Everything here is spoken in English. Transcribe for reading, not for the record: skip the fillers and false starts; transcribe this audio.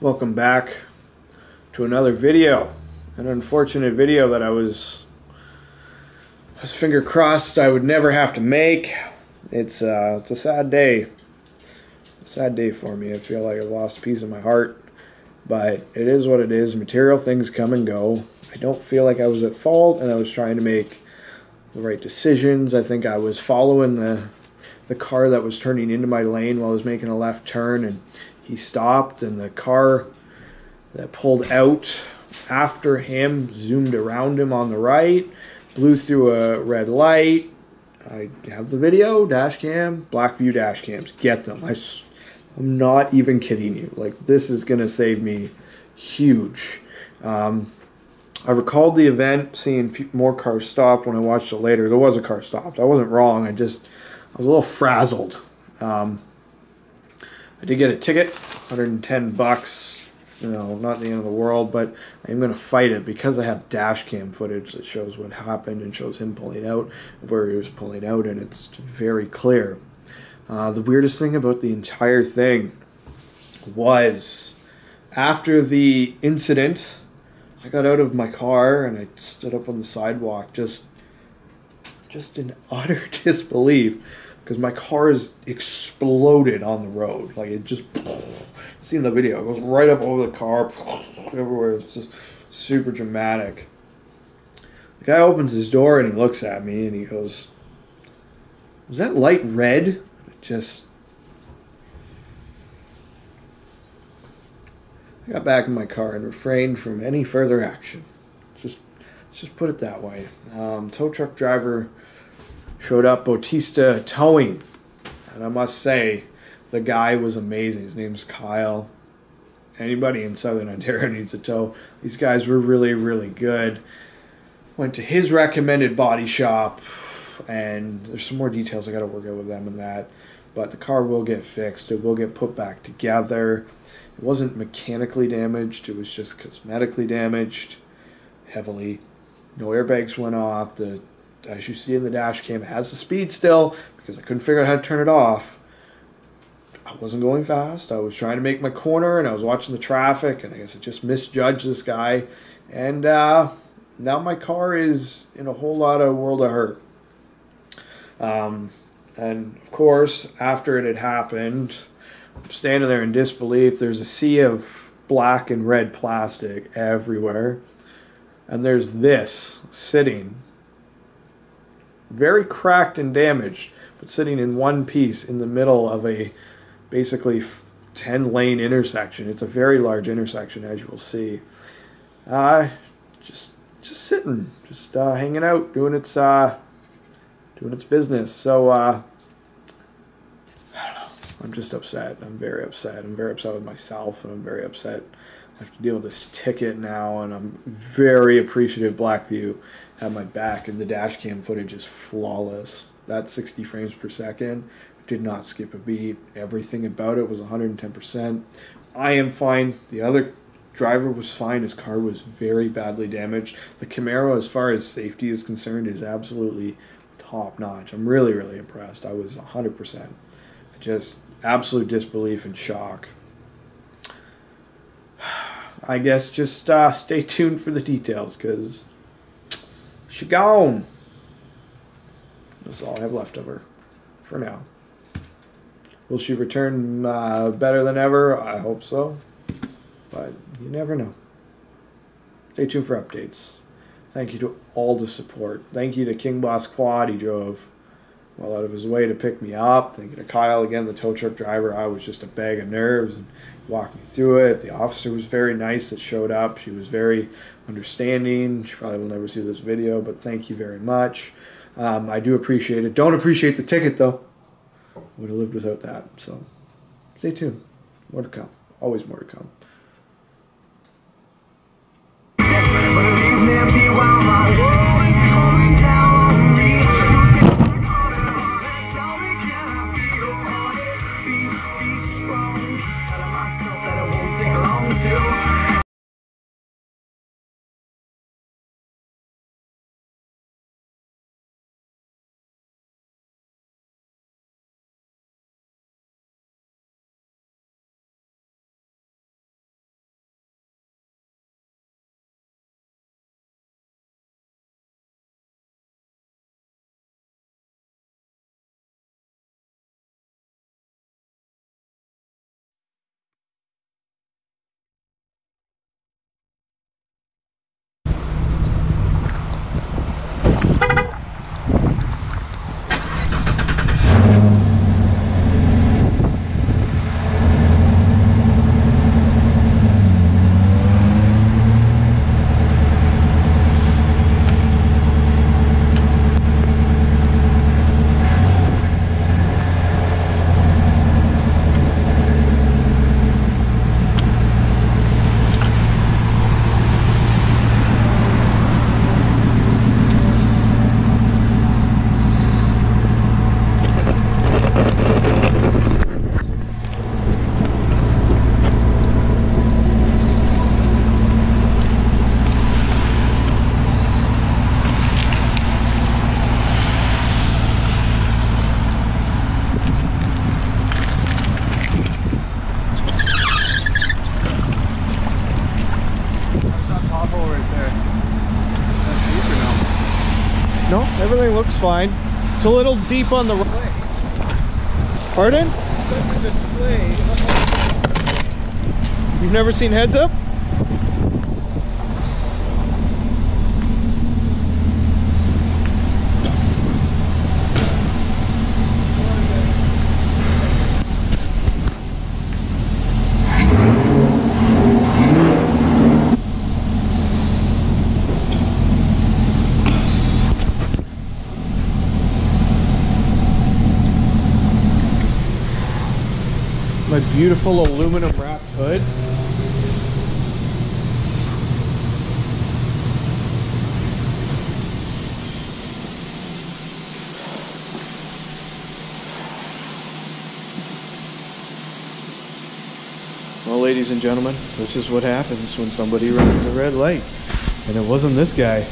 Welcome back to another video. An unfortunate video that I was finger crossed I would never have to make. It's a sad day. It's a sad day for me. I feel like I've lost a piece of my heart, but it is what it is. Material things come and go. I don't feel like I was at fault, and I was trying to make the right decisions. I think I was following the car that was turning into my lane while I was making a left turn, and he stopped, and the car that pulled out after him zoomed around him on the right, blew through a red light. I have the video, dash cam, black view dash cams. Get them. I'm not even kidding you. Like, this is going to save me huge. I recalled the event, seeing more cars stopped when I watched it later. There was a car stopped. I wasn't wrong. I was a little frazzled. I did get a ticket, $110. You know, not the end of the world, but I'm going to fight it because I have dash cam footage that shows what happened and shows him pulling out, where he was pulling out, and it's very clear. The weirdest thing about the entire thing was after the incident, I got out of my car and I stood up on the sidewalk just in utter disbelief, because my car is exploded on the road. Like, it just, seen the video, it goes right up over the car, everywhere. It's just super dramatic. The guy opens his door and he looks at me and he goes, "Was that light red?" I got back in my car and refrained from any further action. Let's just put it that way. Tow truck driver showed up, Bautista Towing, and I must say, the guy was amazing. His name's Kyle. Anybody in Southern Ontario needs a tow. These guys were really, really good. Went to his recommended body shop, and there's some more details I got to work out with them and that. But the car will get fixed. It will get put back together. It wasn't mechanically damaged. It was just cosmetically damaged, heavily. No airbags went off. As you see in the dash cam, it has the speed still, because I couldn't figure out how to turn it off. I wasn't going fast. I was trying to make my corner, and I was watching the traffic, and I guess I just misjudged this guy. And now my car is in a whole lot of world of hurt. And of course, after it had happened, I'm standing there in disbelief. There's a sea of black and red plastic everywhere. And there's this sitting, very cracked and damaged, but sitting in one piece in the middle of a basically 10-lane intersection. It's a very large intersection, as you will see. Just sitting, just hanging out, doing its business. So I don't know. I'm just upset. I'm very upset. I'm very upset with myself, and I'm very upset I have to deal with this ticket now, and I'm very appreciative Blackview had my back, and the dash cam footage is flawless. That 60 frames per second did not skip a beat. Everything about it was 110%. I am fine. The other driver was fine. His car was very badly damaged. The Camaro, as far as safety is concerned, is absolutely top notch. I'm really, really impressed. I was 100%. Just absolute disbelief and shock. I guess just stay tuned for the details, because she gone. That's all I have left of her for now. Will she return better than ever? I hope so, but you never know. Stay tuned for updates. Thank you to all the support. Thank you to King Boss Quad. He drove well out of his way to pick me up. Thank you to Kyle again, the tow truck driver. I was just a bag of nerves, and walked me through it. The officer was very nice that showed up. She was very understanding. She probably will never see this video, but thank you very much. I do appreciate it. Don't appreciate the ticket, though. Would have lived without that. So stay tuned. More to come. Always more to come. No, everything looks fine. It's a little deep on the right. Pardon? Display. You've never seen heads up? My beautiful aluminum wrapped hood. Well, ladies and gentlemen, this is what happens when somebody runs a red light. And it wasn't this guy.